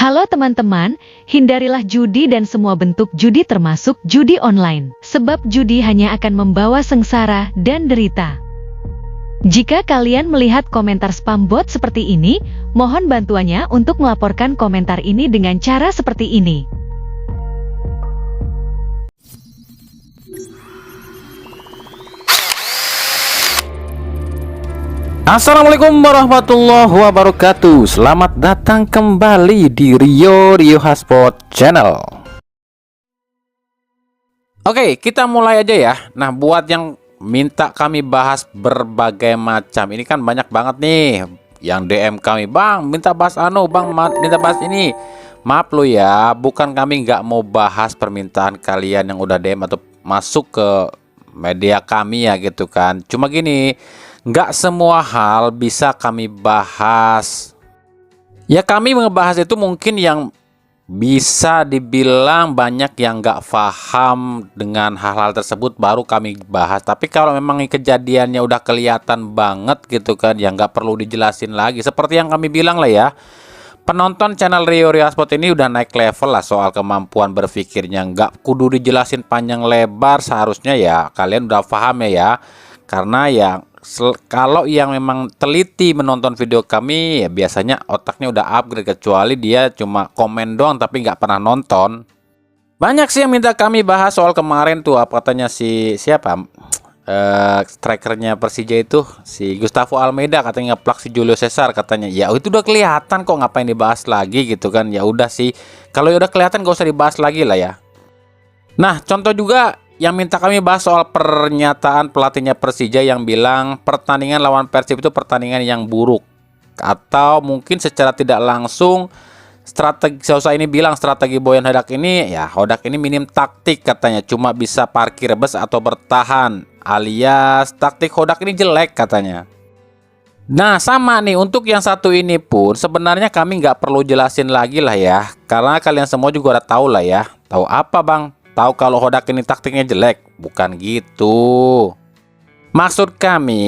Halo teman-teman, hindarilah judi dan semua bentuk judi termasuk judi online. Sebab judi hanya akan membawa sengsara dan derita. Jika kalian melihat komentar spam bot seperti ini, mohon bantuannya untuk melaporkan komentar ini dengan cara seperti ini. Assalamualaikum warahmatullahi wabarakatuh. Selamat datang kembali di Rio Hotspot Channel. Oke, kita mulai aja ya. Nah, buat yang minta kami bahas berbagai macam, ini kan banyak banget nih yang DM kami, Bang minta bahas Bang minta bahas ini. Maaf lo ya, bukan kami nggak mau bahas permintaan kalian yang udah DM atau masuk ke media kami ya gitu kan. Cuma gini, nggak semua hal bisa kami bahas. Ya kami ngebahas itu mungkin yang bisa dibilang banyak yang nggak paham dengan hal-hal tersebut baru kami bahas. Tapi kalau memang kejadiannya udah kelihatan banget gitu kan, ya nggak perlu dijelasin lagi. Seperti yang kami bilang lah ya, penonton channel Rio Hotspot ini udah naik level lah soal kemampuan berpikirnya. Nggak kudu dijelasin panjang lebar, seharusnya ya kalian udah paham ya. Karena ya kalau yang memang teliti menonton video kami, ya biasanya otaknya udah upgrade, kecuali dia cuma komen doang tapi nggak pernah nonton. Banyak sih yang minta kami bahas soal kemarin tuh, apa katanya si siapa strikernya Persija itu, si Gustavo Almeida katanya ngeplak si Julio Cesar katanya. Ya itu udah kelihatan kok, ngapain dibahas lagi gitu kan. Ya udah sih, kalau udah kelihatan gak usah dibahas lagi lah ya. Nah, contoh juga yang minta kami bahas soal pernyataan pelatihnya Persija yang bilang pertandingan lawan Persib itu pertandingan yang buruk. Atau mungkin secara tidak langsung strategi Sousa ini bilang strategi Boyan Hodak ini, ya Hodak ini minim taktik katanya, cuma bisa parkir bus atau bertahan, alias taktik Hodak ini jelek katanya. Nah sama nih, untuk yang satu ini pun sebenarnya kami nggak perlu jelasin lagi lah ya, karena kalian semua juga udah tahu lah ya. Tahu apa Bang? Tahu kalau Hodak ini taktiknya jelek? Bukan gitu. Maksud kami,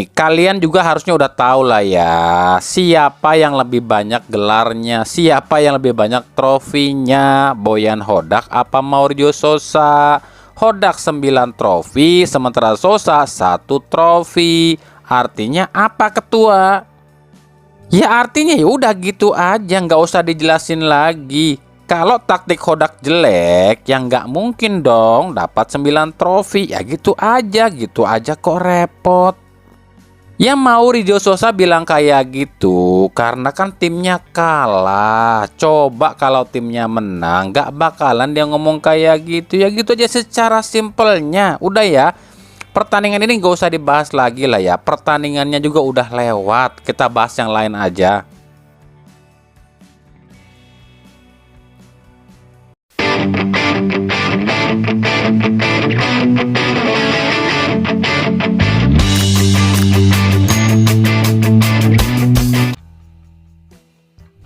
kalian juga harusnya udah tahu lah ya, siapa yang lebih banyak gelarnya, siapa yang lebih banyak trofinya, Boyan Hodak apa Mauricio Sousa. Hodak 9 trofi, sementara Sousa 1 trofi. Artinya apa ketua? Ya artinya ya udah gitu aja, nggak usah dijelasin lagi. Kalau taktik Hodak jelek, ya nggak mungkin dong dapat 9 trofi. Ya gitu aja kok repot. Ya Mauricio Sousa bilang kayak gitu karena kan timnya kalah. Coba kalau timnya menang, nggak bakalan dia ngomong kayak gitu. Ya gitu aja secara simpelnya. Udah ya, pertandingan ini nggak usah dibahas lagi lah ya. Pertandingannya juga udah lewat. Kita bahas yang lain aja.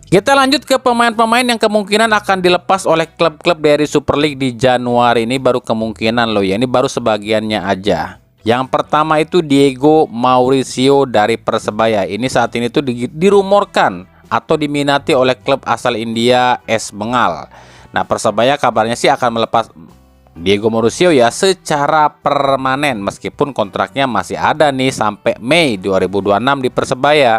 Kita lanjut ke pemain-pemain yang kemungkinan akan dilepas oleh klub-klub dari Super League di Januari ini. Baru kemungkinan loh ya, ini baru sebagiannya aja. Yang pertama itu Diego Mauricio dari Persebaya. Ini saat ini tuh dirumorkan atau diminati oleh klub asal India AS Bengal. Nah Persebaya kabarnya sih akan melepas Diego Mauricio ya secara permanen, meskipun kontraknya masih ada nih sampai Mei 2026 di Persebaya.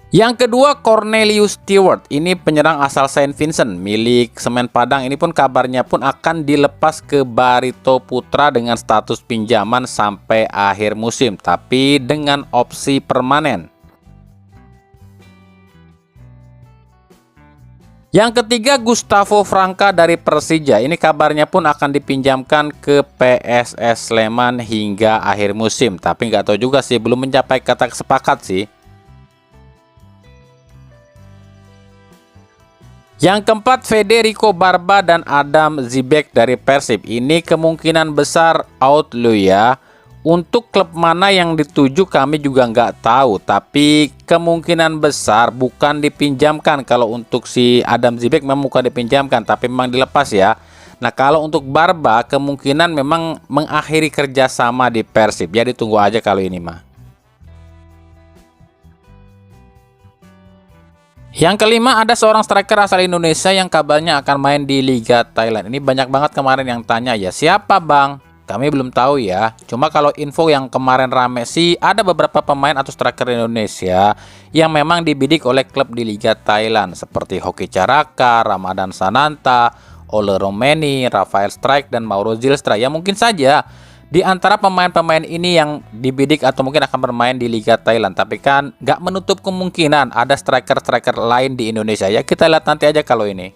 Yang kedua Cornelius Stewart, ini penyerang asal Saint Vincent milik Semen Padang. Ini pun kabarnya pun akan dilepas ke Barito Putra dengan status pinjaman sampai akhir musim, tapi dengan opsi permanen. Yang ketiga Gustavo Franca dari Persija, ini kabarnya pun akan dipinjamkan ke PSS Sleman hingga akhir musim, tapi nggak tahu juga sih, belum mencapai kata sepakat sih. Yang keempat Federico Barba dan Adam Zibek dari Persib, ini kemungkinan besar out lo ya. Untuk klub mana yang dituju kami juga nggak tahu, tapi kemungkinan besar bukan dipinjamkan. Kalau untuk si Adam Zibek memang bukan dipinjamkan, tapi memang dilepas ya. Nah kalau untuk Barba kemungkinan memang mengakhiri kerjasama di Persib, ya ditunggu aja kalau ini mah. Yang kelima, ada seorang striker asal Indonesia yang kabarnya akan main di Liga Thailand. Ini banyak banget kemarin yang tanya, ya siapa bang? Kami belum tahu ya. Cuma kalau info yang kemarin rame sih, ada beberapa pemain atau striker Indonesia yang memang dibidik oleh klub di Liga Thailand. Seperti Hoki Caraka, Ramadan Sananta, Ole Romeni, Rafael Strike, dan Mauro Zylstra. Ya mungkin saja di antara pemain-pemain ini yang dibidik atau mungkin akan bermain di Liga Thailand. Tapi kan nggak menutup kemungkinan ada striker-striker lain di Indonesia. Ya kita lihat nanti aja kalau ini.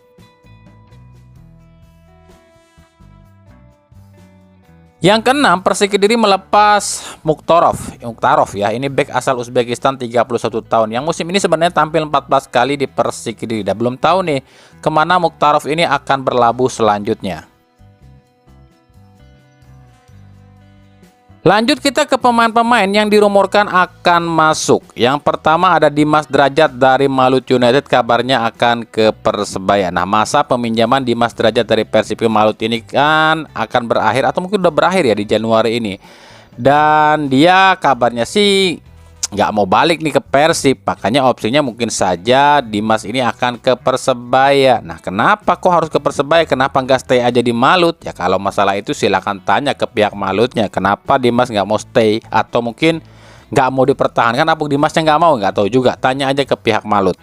Yang keenam, Persik Kediri melepas Mukhtarov ya. Ini bek asal Uzbekistan 31 tahun. Yang musim ini sebenarnya tampil 14 kali di Persik Kediri. Dan belum tahu nih kemana Mukhtarov ini akan berlabuh selanjutnya. Lanjut kita ke pemain-pemain yang dirumorkan akan masuk. Yang pertama ada Dimas Derajat dari Malut United, kabarnya akan ke Persebaya. Nah, masa peminjaman Dimas Derajat dari Persib ke Malut ini kan akan berakhir atau mungkin udah berakhir ya di Januari ini. Dan dia kabarnya sih nggak mau balik nih ke Persib, makanya opsinya mungkin saja Dimas ini akan ke Persebaya. Nah, kenapa kok harus ke Persebaya? Kenapa nggak stay aja di Malut? Ya kalau masalah itu silakan tanya ke pihak Malutnya. Kenapa Dimas nggak mau stay atau mungkin nggak mau dipertahankan? Apa Dimasnya nggak mau? Nggak tahu juga. Tanya aja ke pihak Malut.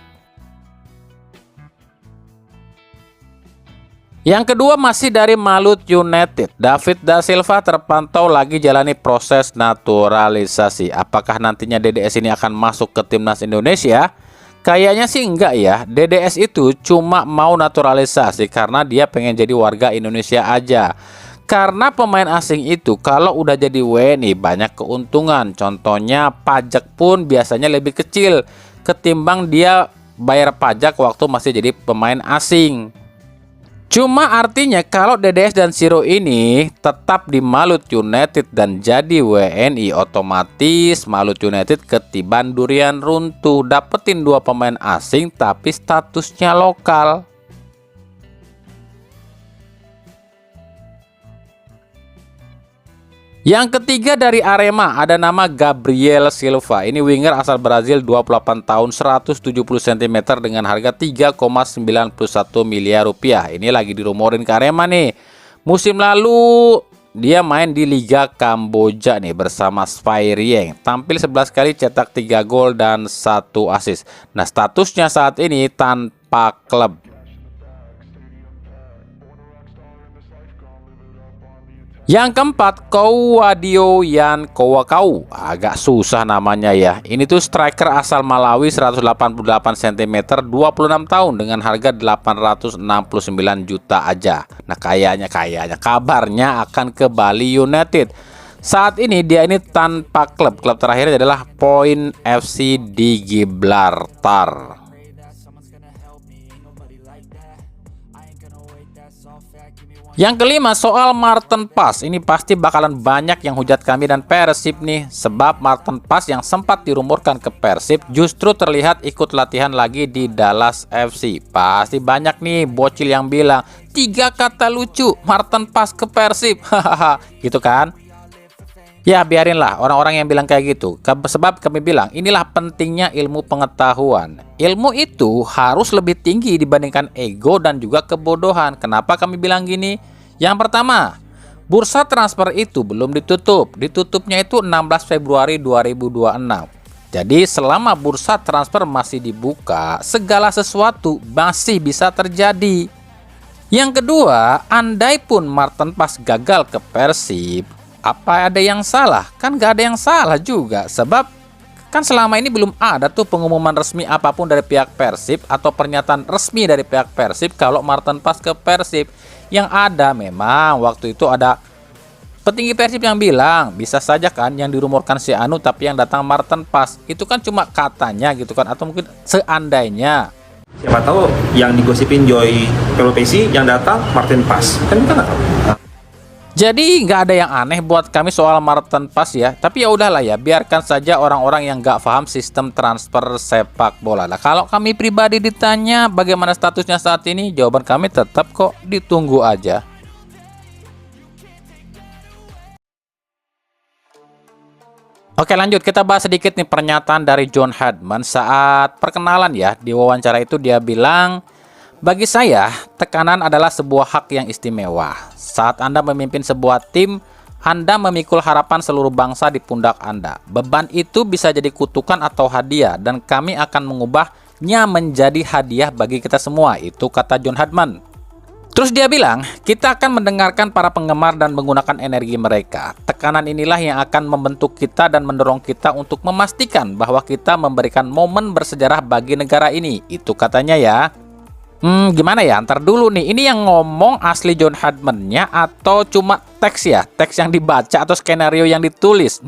Yang kedua masih dari Malut United. David Da Silva terpantau lagi jalani proses naturalisasi. Apakah nantinya DDS ini akan masuk ke timnas Indonesia? Kayaknya sih enggak ya. DDS itu cuma mau naturalisasi karena dia pengen jadi warga Indonesia aja. Karena pemain asing itu kalau udah jadi WNI banyak keuntungan. Contohnya pajak pun biasanya lebih kecil ketimbang dia bayar pajak waktu masih jadi pemain asing. Cuma artinya kalau DDS dan Siro ini tetap di Malut United dan jadi WNI, otomatis Malut United ketiban durian runtuh. Dapetin 2 pemain asing tapi statusnya lokal. Yang ketiga dari Arema ada nama Gabriel Silva. Ini winger asal Brazil, 28 tahun, 170 cm dengan harga 3,91 miliar rupiah. Ini lagi dirumorin ke Arema nih. Musim lalu dia main di Liga Kamboja nih bersama Sphyrien. Tampil 11 kali, cetak 3 gol dan 1 assist. Nah, statusnya saat ini tanpa klub. Yang keempat, Kouwadio Yan Kowakau. Agak susah namanya ya. Ini tuh striker asal Malawi, 188 cm, 26 tahun dengan harga 869 juta aja. Nah, kayaknya kabarnya akan ke Bali United. Saat ini dia ini tanpa klub. Klub terakhirnya adalah Point FC di Gibraltar. Yang kelima soal Maarten Pas. Ini pasti bakalan banyak yang hujat kami dan Persib nih. Sebab Maarten Pas yang sempat dirumorkan ke Persib justru terlihat ikut latihan lagi di Dallas FC. Pasti banyak nih bocil yang bilang 3 kata lucu, Maarten Pas ke Persib. Hahaha, gitu kan? Ya biarinlah orang-orang yang bilang kayak gitu. Sebab kami bilang inilah pentingnya ilmu pengetahuan. Ilmu itu harus lebih tinggi dibandingkan ego dan juga kebodohan. Kenapa kami bilang gini? Yang pertama, bursa transfer itu belum ditutup. Ditutupnya itu 16 Februari 2026. Jadi selama bursa transfer masih dibuka, segala sesuatu masih bisa terjadi. Yang kedua, andai pun Maarten Pas gagal ke Persib, apa ada yang salah? Kan gak ada yang salah juga. Sebab kan selama ini belum ada tuh pengumuman resmi apapun dari pihak Persib atau pernyataan resmi dari pihak Persib kalau Maarten Pas ke Persib. Yang ada memang waktu itu ada petinggi Persib yang bilang bisa saja kan yang dirumorkan si Anu tapi yang datang Maarten Pas. Itu kan cuma katanya gitu kan, atau mungkin seandainya. Siapa tahu yang digosipin Joy Pelopesi yang datang Maarten Pas. Kan kita nggak tahu. Jadi nggak ada yang aneh buat kami soal Maarten Pas ya. Tapi ya udahlah ya, biarkan saja orang-orang yang nggak paham sistem transfer sepak bola. Nah, kalau kami pribadi ditanya bagaimana statusnya saat ini, jawaban kami tetap kok ditunggu aja. Oke, lanjut kita bahas sedikit nih pernyataan dari John Hadman saat perkenalan ya. Di wawancara itu dia bilang, "Bagi saya, tekanan adalah sebuah hak yang istimewa. Saat Anda memimpin sebuah tim, Anda memikul harapan seluruh bangsa di pundak Anda. Beban itu bisa jadi kutukan atau hadiah dan kami akan mengubahnya menjadi hadiah bagi kita semua." Itu kata John Hadman. Terus dia bilang, kita akan mendengarkan para penggemar dan menggunakan energi mereka. Tekanan inilah yang akan membentuk kita dan mendorong kita untuk memastikan bahwa kita memberikan momen bersejarah bagi negara ini. Itu katanya ya. Gimana ya? Ntar dulu nih, ini yang ngomong asli John Hadman-nya atau cuma teks ya? Teks yang dibaca atau skenario yang ditulis?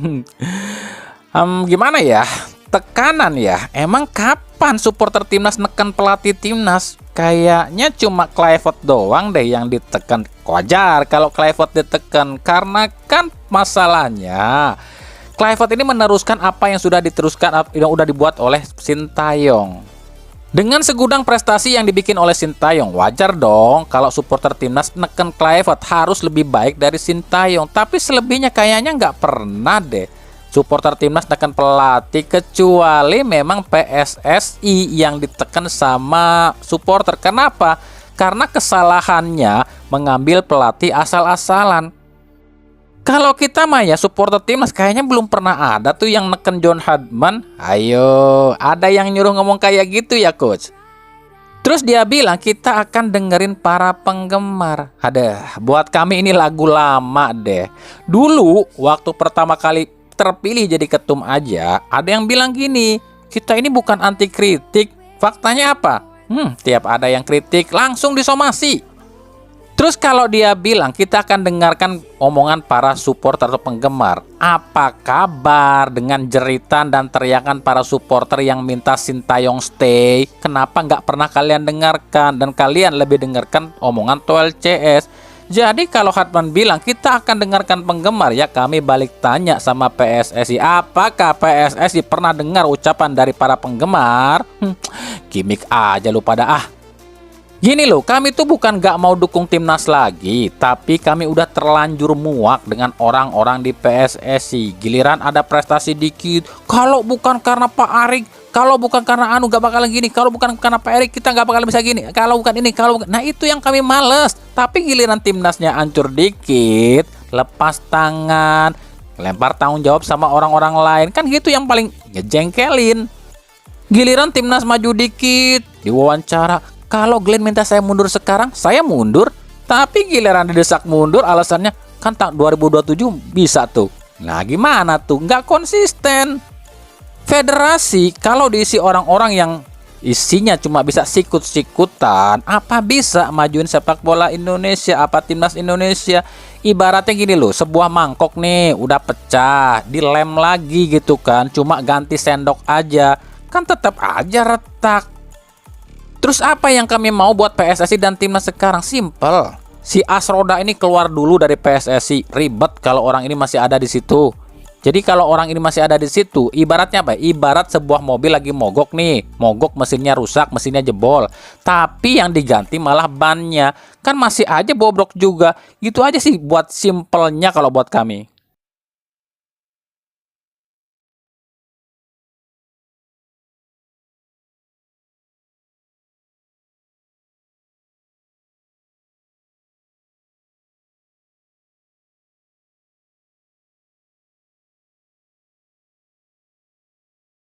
Gimana ya? Tekanan ya? Emang kapan supporter timnas neken pelatih timnas? Kayaknya cuma Kluivert doang deh yang ditekan. Wajar kalau Kluivert ditekan, karena kan masalahnya Kluivert ini meneruskan apa yang sudah diteruskan, yang udah dibuat oleh Sintayong. Dengan segudang prestasi yang dibikin oleh Sintayong, wajar dong kalau supporter timnas neken Kluivert harus lebih baik dari Sintayong. Tapi selebihnya kayaknya nggak pernah deh supporter timnas neken pelatih, kecuali memang PSSI yang ditekan sama supporter. Kenapa? Karena kesalahannya mengambil pelatih asal-asalan. Kalau kita mah ya supporter timnas kayaknya belum pernah ada tuh yang neken John Hadman. Ayo, ada yang nyuruh ngomong kayak gitu ya coach? Terus dia bilang kita akan dengerin para penggemar. Ada, buat kami ini lagu lama deh. Dulu waktu pertama kali terpilih jadi ketum aja, ada yang bilang gini, kita ini bukan anti kritik. Faktanya apa? Tiap ada yang kritik langsung disomasi. Terus kalau dia bilang kita akan dengarkan omongan para supporter atau penggemar, apa kabar dengan jeritan dan teriakan para supporter yang minta Sintayong stay? Kenapa nggak pernah kalian dengarkan dan kalian lebih dengarkan omongan Toel CS? Jadi kalau Hadman bilang kita akan dengarkan penggemar, ya kami balik tanya sama PSSI, apakah PSSI pernah dengar ucapan dari para penggemar? Gimik aja lu pada. Gini loh, kami tuh bukan gak mau dukung timnas lagi, tapi kami udah terlanjur muak dengan orang-orang di PSSI. Giliran ada prestasi dikit, kalau bukan karena Pak Arik, kalau bukan karena Anu gak bakalan gini, kalau bukan karena Pak Erik kita gak bakalan bisa gini, kalau bukan ini, kalau bukan. Nah itu yang kami males. Tapi giliran timnasnya hancur dikit, lepas tangan, lempar tanggung jawab sama orang-orang lain, kan gitu yang paling ngejengkelin. Giliran timnas maju dikit, diwawancara, kalau Glenn minta saya mundur sekarang, saya mundur. Tapi giliran didesak mundur, alasannya kan tahun 2027 bisa tuh. Nah gimana tuh? Nggak konsisten. Federasi kalau diisi orang-orang yang isinya cuma bisa sikut-sikutan, apa bisa majuin sepak bola Indonesia, apa timnas Indonesia? Ibaratnya gini loh, sebuah mangkok nih udah pecah, dilem lagi gitu kan, cuma ganti sendok aja, kan tetap aja retak. Terus apa yang kami mau buat PSSI dan timnas sekarang? Simple. Si Asroda ini keluar dulu dari PSSI. Ribet kalau orang ini masih ada di situ. Jadi kalau orang ini masih ada di situ, ibaratnya apa? Ibarat sebuah mobil lagi mogok nih. Mogok, mesinnya rusak, mesinnya jebol. Tapi yang diganti malah bannya. Kan masih aja bobrok juga. Gitu aja sih buat simpelnya kalau buat kami.